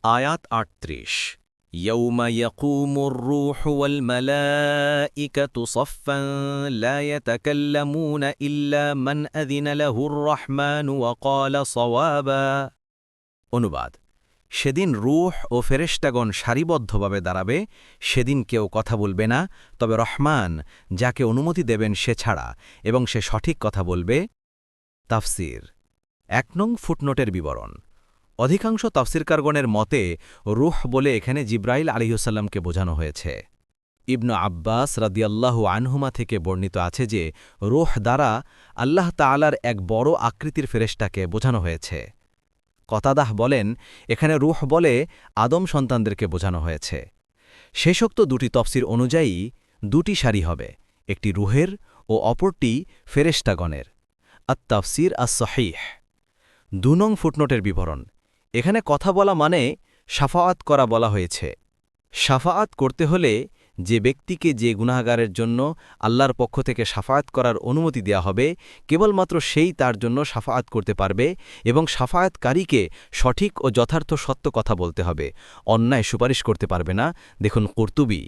আয়াত ৩৮ يوم يقوم الروح والملائكة صفا لا يتكلمون إلا من أذن له الرحمن وقال صوابا অনুবাদ সেদিন রূহ ও ফেরেশতাগণ সারিবদ্ধভাবে দাঁড়াবে সেদিন কেউ কথা বলবে না তবে রহমান যাকে অনুমতি দেবেন সে ছাড়া এবং সে সঠিক কথা বলবে তাফসির ১ নং ফুটনোটের বিবরণ অধিকাংশ তাফসিরকারগণের মতে রূহ বলে এখানে জিব্রাইল আলাইহিসসালামকে বোঝানো হয়েছে ইবনু আব্বাস রাদিয়াল্লাহু আনহুমা থেকে বর্ণিত আছে যে রূহ দ্বারা আল্লাহ তাআলার এক বড় আকৃতির ফেরেশতাকে বোঝানো হয়েছে কতাদাহ বলেন এখানে রূহ বলে আদম সন্তানদেরকে বোঝানো হয়েছে শেষোক্ত দুটি তফসির অনুযায়ী দুটি সারি হবে একটি রূহের ও অপরটি ফেরেশতাগণের আত-তাফসির আস-সহিহ ২ নং ফুটনোটের বিবরণ এখানে কথা বলা মানে শাফাআত করা বলা হয়েছে শাফাআত করতে হলে যে ব্যক্তিকে যে গুনাহগারের জন্য আল্লাহর পক্ষ থেকে শাফাআত করার অনুমতি দেয়া হবে কেবলমাত্র সেই তার জন্য শাফাআত করতে পারবে এবং শাফাআতকারীকে সঠিক ও যথার্থ সত্য কথা বলতে হবে অন্যায় সুপারিশ করতে পারবে না দেখুন কুরতুবী